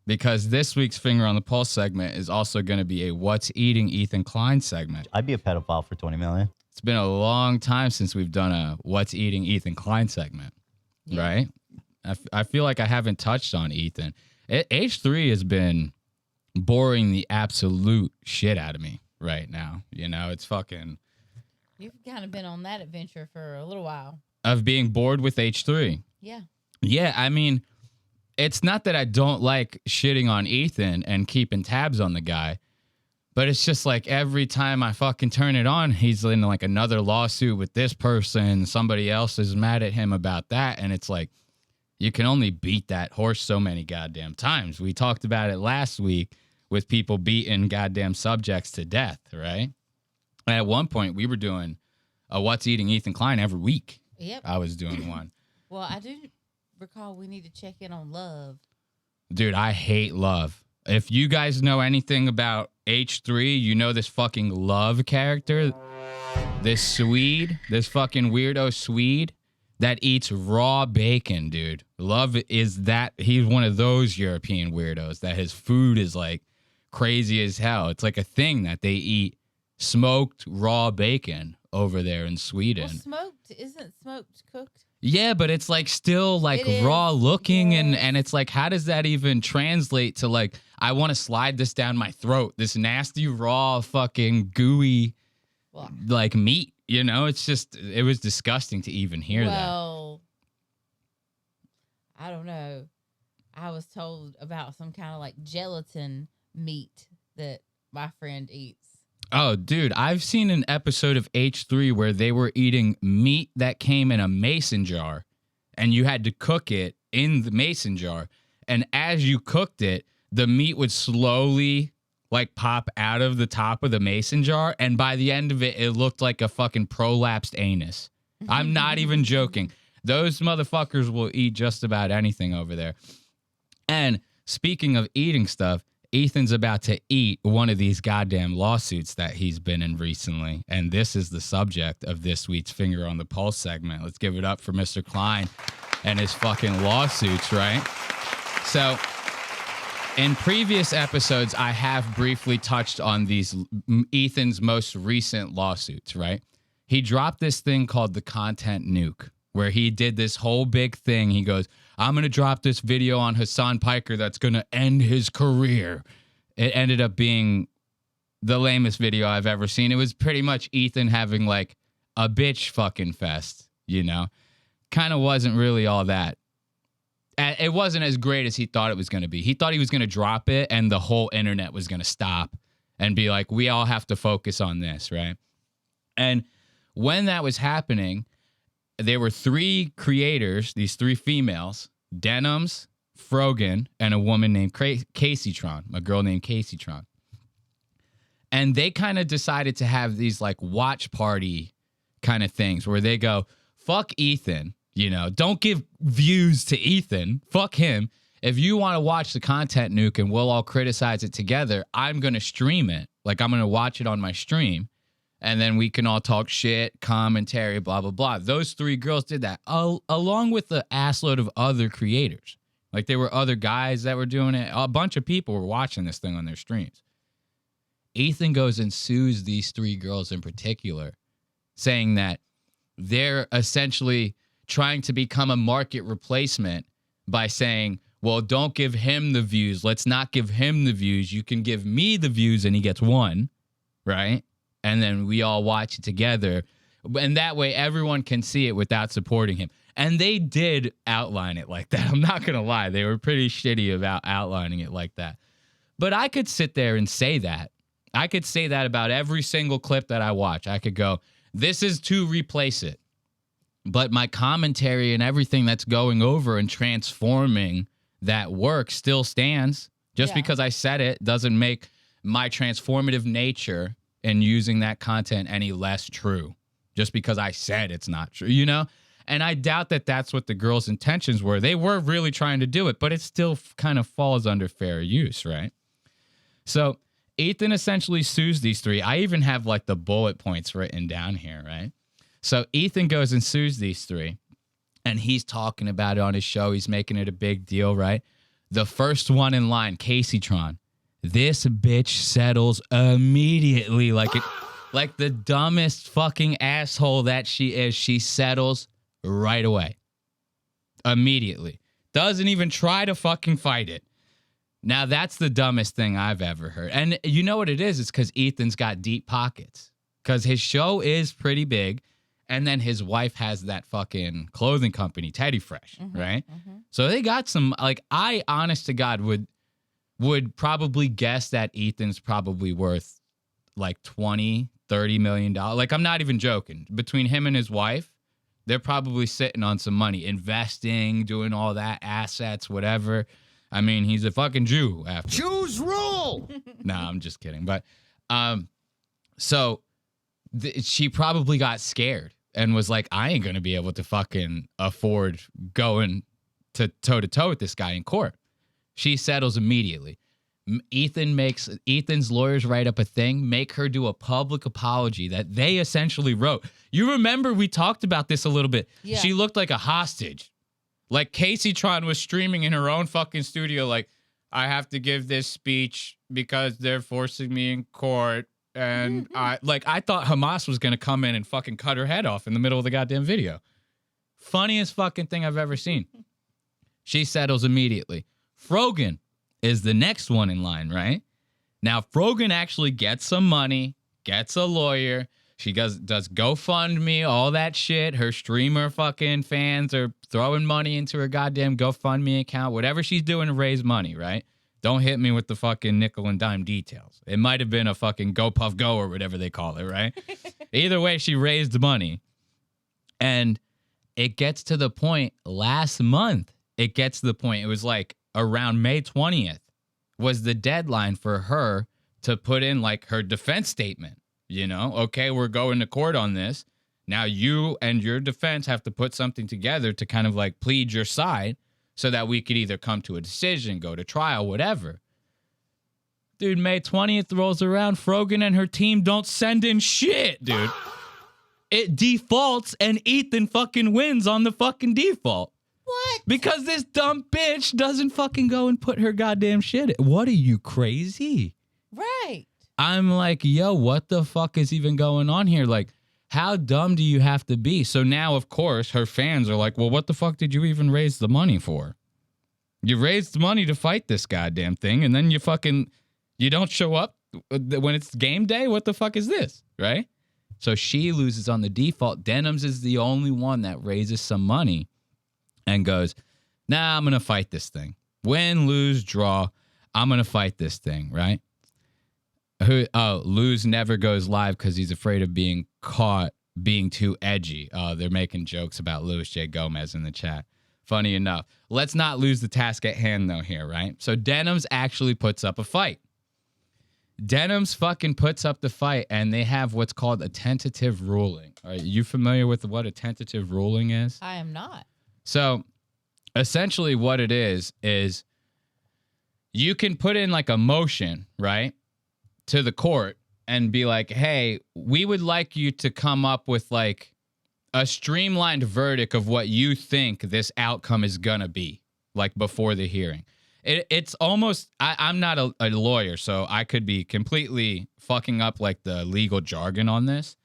because this week's Finger on the Pulse segment is also going to be a What's Eating Ethan Klein segment. I'd be a pedophile for $20 million. It's been a long time since we've done a What's Eating Ethan Klein segment, right? I feel like I haven't touched on Ethan. H3 has been boring the absolute shit out of me right now. You know, it's fucking... You've kind of been on that adventure for a little while. Of being bored with H3. Yeah. Yeah, I mean, it's not that I don't like shitting on Ethan and keeping tabs on the guy, but it's just like every time I fucking turn it on, he's in like another lawsuit with this person. Somebody else is mad at him about that. And it's like, you can only beat that horse so many goddamn times. We talked about it last week with people beating goddamn subjects to death, right? At one point, we were doing a What's Eating Ethan Klein every week. Yep. I was doing one. Well, I do recall we need to check in on Love. Dude, I hate Love. If you guys know anything about H3, you know this fucking Love character. This Swede, this fucking weirdo Swede that eats raw bacon, dude. Love is that. He's one of those European weirdos that his food is like crazy as hell. It's like a thing that they eat. Smoked raw bacon over there in Sweden. Well, isn't smoked cooked? Yeah, but it's like still like raw looking and it's like, how does that even translate to like, I want to slide this down my throat, this nasty raw fucking gooey like meat, you know? It's just, it was disgusting to even hear that. Well, I don't know. I was told about some kind of like gelatin meat that my friend eats. Oh, dude, I've seen an episode of H3 where they were eating meat that came in a mason jar, and you had to cook it in the mason jar. And as you cooked it, the meat would slowly, like, pop out of the top of the mason jar, and by the end of it, it looked like a fucking prolapsed anus. I'm not even joking. Those motherfuckers will eat just about anything over there. And speaking of eating stuff, Ethan's about to eat one of these goddamn lawsuits that he's been in recently. And this is the subject of this week's Finger on the Pulse segment. Let's give it up for Mr. Klein and his fucking lawsuits, right? So in previous episodes, I have briefly touched on these Ethan's most recent lawsuits, right? He dropped this thing called the content nuke, where he did this whole big thing. He goes, I'm going to drop this video on Hassan Piker that's going to end his career. It ended up being the lamest video I've ever seen. It was pretty much Ethan having like a bitch fucking fest, you know? Kind of wasn't really all that. It wasn't as great as he thought it was going to be. He thought he was going to drop it and the whole internet was going to stop and be like, we all have to focus on this, right? And when that was happening, there were three creators, these three females, Denims, Frogan, and a woman named Casey Tron, a girl named Casey Tron. And they kind of decided to have these like watch party kind of things where they go, fuck Ethan, you know, don't give views to Ethan, fuck him. If you want to watch the content nuke and we'll all criticize it together, I'm going to stream it. Like I'm going to watch it on my stream. And then we can all talk shit, commentary, blah, blah, blah. Those three girls did that, along with the assload of other creators. Like, there were other guys that were doing it. A bunch of people were watching this thing on their streams. Ethan goes and sues these three girls in particular, saying that they're essentially trying to become a market replacement by saying, well, don't give him the views. Let's not give him the views. You can give me the views, and he gets one, right? And then we all watch it together. And that way everyone can see it without supporting him. And they did outline it like that. I'm not going to lie. They were pretty shitty about outlining it like that. But I could sit there and say that. I could say that about every single clip that I watch. I could go, this is to replace it. But my commentary and everything that's going over and transforming that work still stands. Just because I said it doesn't make my transformative nature and using that content any less true just because I said it's not true, you know? And I doubt that that's what the girls' intentions were. They were really trying to do it, but it still kind of falls under fair use, right? So Ethan essentially sues these three. I even have like the bullet points written down here, right? So Ethan goes and sues these three, and he's talking about it on his show. He's making it a big deal, right? The first one in line, Casey Tron. This bitch settles immediately like the dumbest fucking asshole that she is. She settles right away. Immediately. Doesn't even try to fucking fight it. Now, that's the dumbest thing I've ever heard. And you know what it is? It's because Ethan's got deep pockets. Because his show is pretty big. And then his wife has that fucking clothing company, Teddy Fresh, right? Mm-hmm. So they got some, like, I, honest to God, would probably guess that Ethan's probably worth like $20-30 million. Like, I'm not even joking. Between him and his wife, they're probably sitting on some money, investing, doing all that, assets, whatever. I mean, he's a fucking Jew after. Jews rule! Nah, I'm just kidding. But, so she probably got scared and was like, I ain't going to be able to fucking afford going to toe-to-toe with this guy in court. She settles immediately. Ethan's lawyers write up a thing, make her do a public apology that they essentially wrote. You remember we talked about this a little bit. Yeah. She looked like a hostage. Like Casey Tron was streaming in her own fucking studio like, I have to give this speech because they're forcing me in court. And I thought Hamas was going to come in and fucking cut her head off in the middle of the goddamn video. Funniest fucking thing I've ever seen. She settles immediately. Frogan is the next one in line, right? Now, Frogan actually gets some money, gets a lawyer. She does GoFundMe, all that shit. Her streamer fucking fans are throwing money into her goddamn GoFundMe account. Whatever she's doing to raise money, right? Don't hit me with the fucking nickel and dime details. It might have been a fucking Go Puff Go or whatever they call it, right? Either way, she raised money. And it gets to the point last month. It gets to the point. It was like around May 20th was the deadline for her to put in like her defense statement. You know, okay, we're going to court on this. Now you and your defense have to put something together to kind of like plead your side so that we could either come to a decision, go to trial, whatever. Dude, May 20th rolls around. Frogan and her team don't send in shit, dude. It defaults and Ethan fucking wins on the fucking default. What? Because this dumb bitch doesn't fucking go and put her goddamn shit in. What are you, crazy? Right. I'm like, yo, what the fuck is even going on here? Like, how dumb do you have to be? So now, of course, her fans are like, well, what the fuck did you even raise the money for? You raised the money to fight this goddamn thing, and then you don't show up when it's game day? What the fuck is this, right? So she loses on the default. Denims is the only one that raises some money and goes, nah, I'm going to fight this thing. Win, lose, draw, I'm going to fight this thing, right? Luz never goes live because he's afraid of being caught being too edgy. They're making jokes about Louis J. Gomez in the chat. Funny enough. Let's not lose the task at hand, though, here, right? So Denims actually puts up a fight. Denims fucking puts up the fight, and they have what's called a tentative ruling. Are you familiar with what a tentative ruling is? I am not. So essentially what it is you can put in like a motion, right, to the court and be like, hey, we would like you to come up with like a streamlined verdict of what you think this outcome is going to be, like before the hearing. It's almost, I'm not a lawyer, so I could be completely fucking up like the legal jargon on this,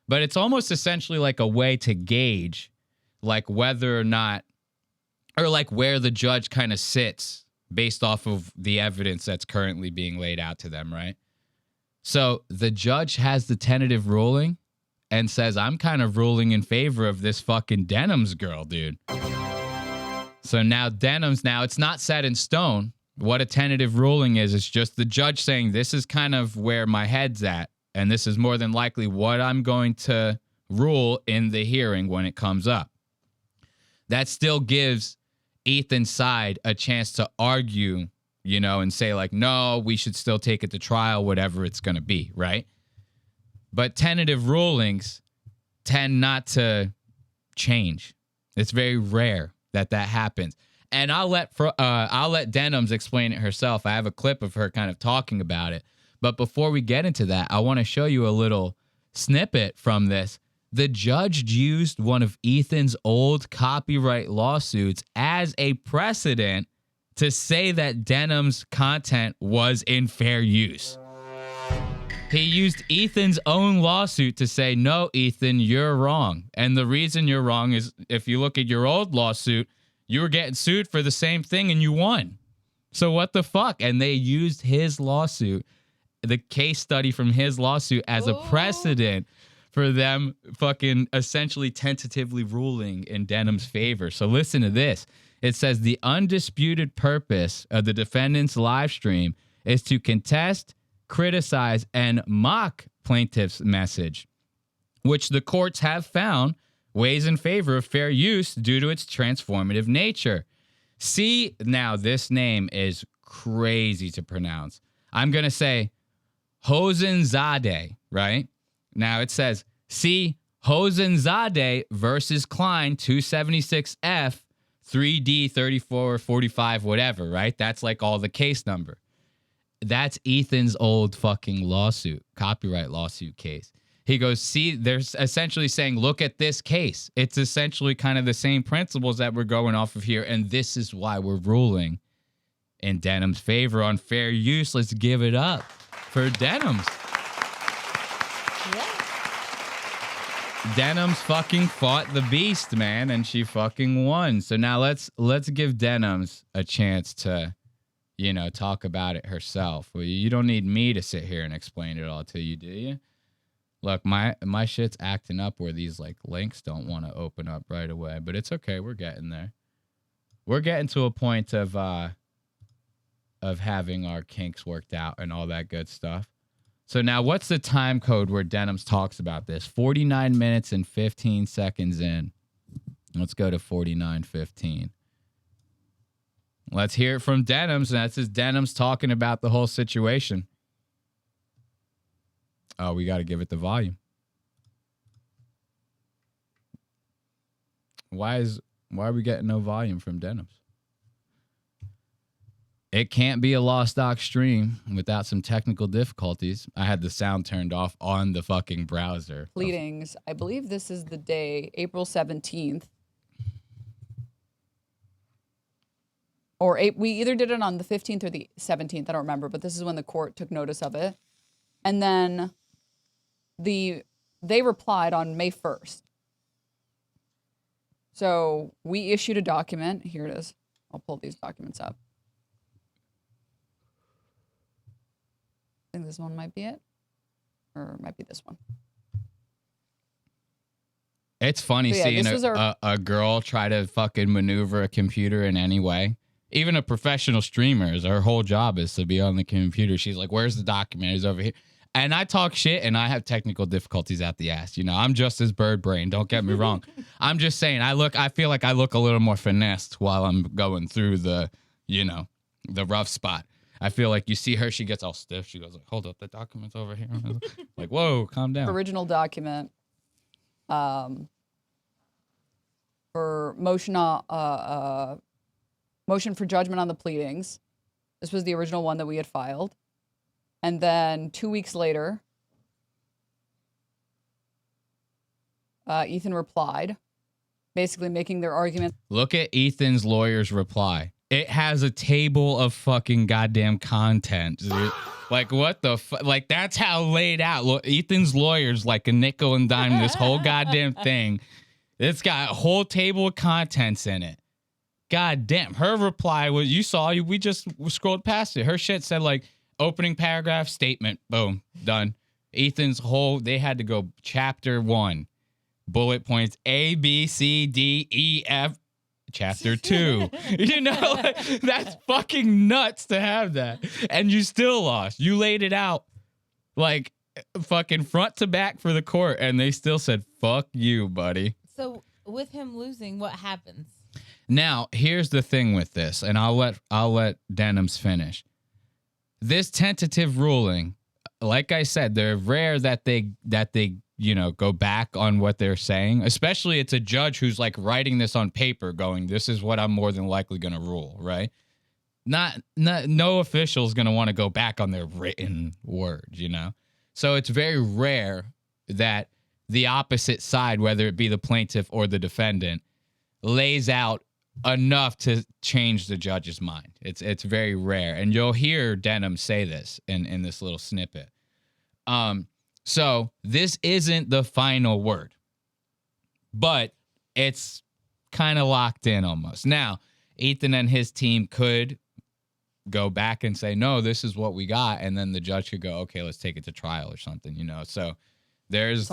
but it's almost essentially like a way to gauge like whether or not, or like where the judge kind of sits based off of the evidence that's currently being laid out to them, right? So the judge has the tentative ruling and says, I'm kind of ruling in favor of this fucking Denims girl, dude. So now Denims, now it's not set in stone. What a tentative ruling is, it's just the judge saying this is kind of where my head's at. And this is more than likely what I'm going to rule in the hearing when it comes up. That still gives Ethan's side a chance to argue, you know, and say like, no, we should still take it to trial, whatever it's going to be, right? But tentative rulings tend not to change. It's very rare that happens. And I'll let Denims explain it herself. I have a clip of her kind of talking about it. But before we get into that, I want to show you a little snippet from this. The judge used one of Ethan's old copyright lawsuits as a precedent to say that Denim's content was in fair use. He used Ethan's own lawsuit to say, no, Ethan, you're wrong. And the reason you're wrong is if you look at your old lawsuit, you were getting sued for the same thing and you won. So what the fuck? And they used his lawsuit, the case study from his lawsuit, as a precedent for them fucking essentially tentatively ruling in Denim's favor. So listen to this. It says the undisputed purpose of the defendant's live stream is to contest, criticize, and mock plaintiff's message, which the courts have found weighs in favor of fair use due to its transformative nature. See, now this name is crazy to pronounce. I'm going to say Hosenzadeh, right? Now it says, see Hosenzadeh versus Klein 276F 3D 3445, whatever, right? That's like all the case number. That's Ethan's old fucking lawsuit, copyright lawsuit case. He goes, see, they're essentially saying, look at this case. It's essentially kind of the same principles that we're going off of here, and this is why we're ruling in Denim's favor on fair use. Let's give it up for Denims. Yeah. Denims fucking fought the beast, man, and she fucking won. So now let's give Denims a chance to, you know, talk about it herself. Well, you don't need me to sit here and explain it all to you, do you? Look, my shit's acting up where these like links don't want to open up right away, but it's okay. We're getting there. We're getting to a point of having our kinks worked out and all that good stuff. So now what's the time code where Denims talks about this? 49 minutes and 15 seconds in. Let's go to 49:15. Let's hear it from Denims. And that's his Denims talking about the whole situation. Oh, we got to give it the volume. Why are we getting no volume from Denims? It can't be a Lost Doc stream without some technical difficulties. I had the sound turned off on the fucking browser. Pleadings. I believe this is the day, April 17th. Or we either did it on the 15th or the 17th. I don't remember, but this is when the court took notice of it. And then they replied on May 1st. So we issued a document. Here it is. I'll pull these documents up. I think this one might be it. Or it might be this one. It's funny seeing a girl try to fucking maneuver a computer in any way. Even a professional streamer, her whole job is to be on the computer. She's like, where's the document? It's over here. And I talk shit and I have technical difficulties at the ass. You know, I'm just as bird brain. Don't get me wrong. I'm just saying, I feel like I look a little more finessed while I'm going through the, you know, the rough spot. I feel like you see her, she gets all stiff. She goes like, hold up, the document's over here. Like, whoa, calm down. Original document for motion for judgment on the pleadings. This was the original one that we had filed. And then 2 weeks later, Ethan replied, basically making their argument. Look at Ethan's lawyer's reply. It has a table of fucking goddamn content. Like, what the fuck? Like, that's how laid out. Look, Ethan's lawyer's like a nickel and dime this whole goddamn thing. It's got a whole table of contents in it. God damn. Her reply was, you saw, we just scrolled past it. Her shit said, like, opening paragraph, statement, boom, done. Ethan's whole, they had to go chapter 1, bullet points, A, B, C, D, E, F, chapter 2. You know, like, that's fucking nuts to have that. And you still lost. You laid it out like fucking front to back for the court, and they still said, fuck you, buddy. So with him losing, what happens? Now, here's the thing with this, and I'll let Denims finish. This tentative ruling, like I said, they're rare that they you know, go back on what they're saying. Especially it's a judge who's like writing this on paper going, this is what I'm more than likely going to rule, right? No official is going to want to go back on their written words, you know? So it's very rare that the opposite side, whether it be the plaintiff or the defendant, lays out enough to change the judge's mind. It's very rare, and you'll hear Denims say this in this little snippet. So this isn't the final word, but it's kind of locked in almost. Now, Ethan and his team could go back and say, no, this is what we got, and then the judge could go, okay, let's take it to trial or something, So there's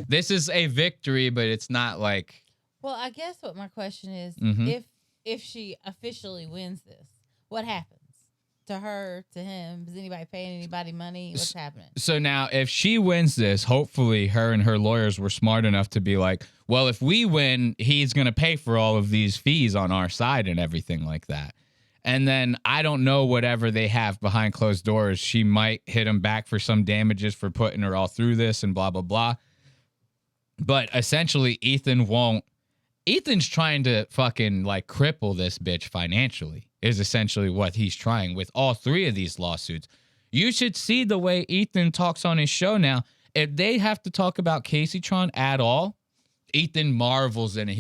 this is a victory, but it's not like. Well, I guess what my question is, if she officially wins this, what happens to her, to him? Is anybody paying anybody money? What's happening? So now, if she wins this, hopefully her and her lawyers were smart enough to be like, well, if we win, he's going to pay for all of these fees on our side and everything like that. And then I don't know whatever they have behind closed doors. She might hit him back for some damages for putting her all through this and blah, blah, blah. But essentially, Ethan's trying to fucking like cripple this bitch financially is essentially what he's trying with all three of these lawsuits. You should see the way Ethan talks on his show now. If they have to talk about Caseytron at all, Ethan marvels in it.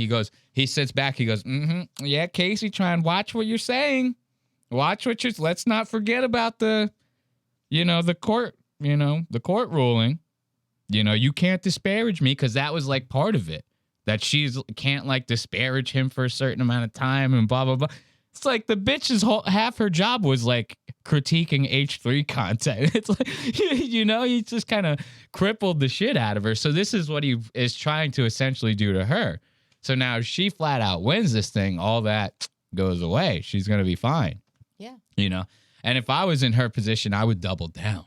He sits back. He goes, yeah, Caseytron, watch what you're saying. Watch what let's not forget about the court ruling. You can't disparage me, because that was like part of it. That she's can't like disparage him for a certain amount of time and blah, blah, blah. It's like the bitch's half her job was like critiquing H3 content. It's like, he just kind of crippled the shit out of her. So this is what he is trying to essentially do to her. So now if she flat out wins this thing, all that goes away. She's going to be fine. Yeah. And if I was in her position, I would double down.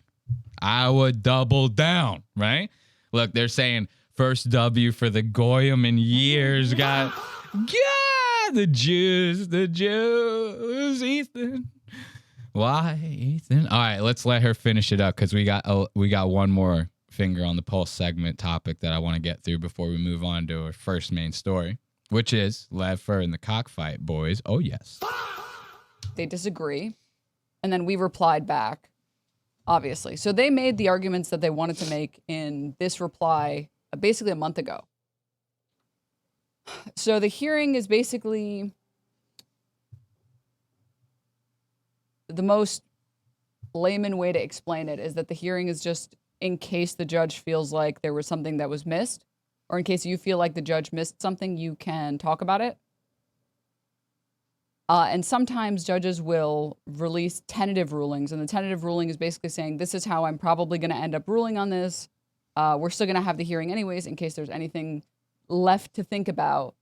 Right? Look, they're saying, first W for the Goyim in years. The Jews, Ethan. Why, Ethan? All right, let's let her finish it up, because we got one more finger on the pulse segment topic that I want to get through before we move on to our first main story, which is Lever and the cockfight boys. Oh, yes. They disagree. And then we replied back, obviously. So they made the arguments that they wanted to make in this reply basically a month ago. So the hearing is basically the most layman way to explain it is that the hearing is just in case the judge feels like there was something that was missed, or in case you feel like the judge missed something, you can talk about it. And sometimes judges will release tentative rulings, and the tentative ruling is basically saying, this is how I'm probably going to end up ruling on this. We're still going to have the hearing anyways in case there's anything left to think about,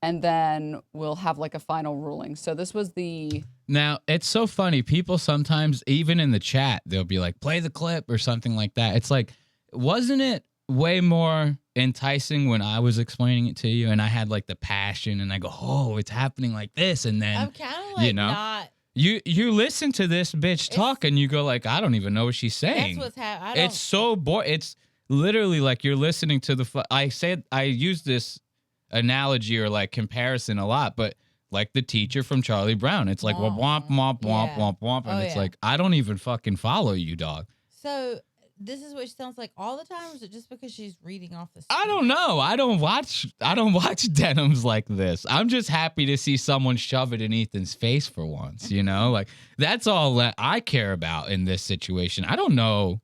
and then we'll have like a final ruling. So this was the... Now, it's so funny. People sometimes, even in the chat, they'll be like, play the clip or something like that. It's like, wasn't it way more enticing when I was explaining it to you and I had like the passion and I go, oh, it's happening like this, and then I'm kind of like not... You listen to this bitch talk and you go like, I don't even know what she's saying. That's what's happening. It's so boring. It's literally like you're listening to I use this analogy or like comparison a lot, but like the teacher from Charlie Brown. It's like womp, womp, womp, womp, womp. And it's like, I don't even fucking follow you, dog. So this is what she sounds like all the time, or is it just because she's reading off the script? I don't know. I don't watch Denims like this. I'm just happy to see someone shove it in Ethan's face for once, Like, that's all that I care about in this situation. I don't know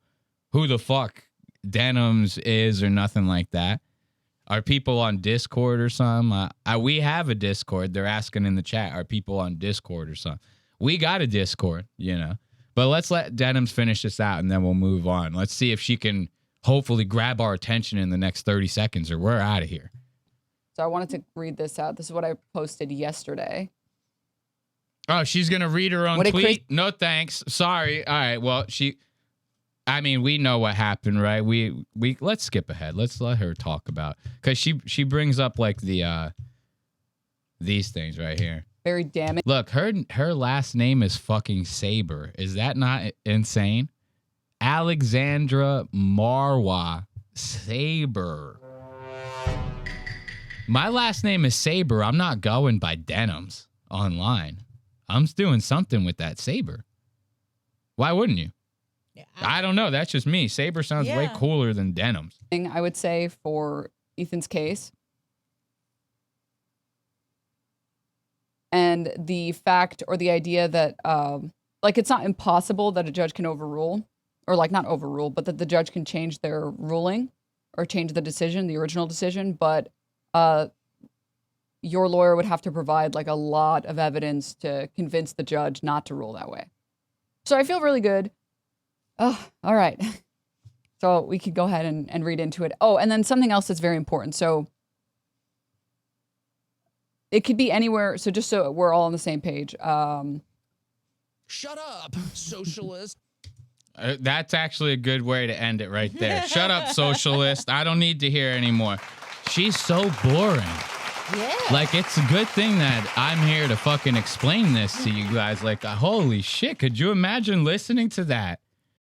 who the fuck Denims is or nothing like that. Are people on Discord or something? We have a Discord. They're asking in the chat, are people on Discord or something? We got a Discord, But let's let Denims finish this out, and then we'll move on. Let's see if she can hopefully grab our attention in the next 30 seconds, or we're out of here. So I wanted to read this out. This is what I posted yesterday. Oh, she's going to read her own tweet? No, thanks. Sorry. All right, well, we know what happened, right? We let's skip ahead. Let's let her talk about, because she brings up like these things right here. Very damning. Look, her last name is fucking Saber. Is that not insane? Alexandra Marwa Saber. My last name is Saber. I'm not going by Denims online. I'm doing something with that Saber. Why wouldn't you? Yeah, I don't know. That's just me. Saber sounds way cooler than Denims. I would say for Ethan's case. and the fact or the idea that like it's not impossible that a judge can overrule, or like not overrule, but that the judge can change their ruling or change the decision, the original decision, but your lawyer would have to provide like a lot of evidence to convince the judge not to rule that way. So I feel really good. Oh, all right. So we could go ahead and read into it. Oh, and then something else that's very important. So it could be anywhere. So just so we're all on the same page. Shut up, socialist. That's actually a good way to end it right there. Shut up, socialist. I don't need to hear anymore. She's so boring. Yeah. Like, it's a good thing that I'm here to fucking explain this to you guys. Like, holy shit, could you imagine listening to that?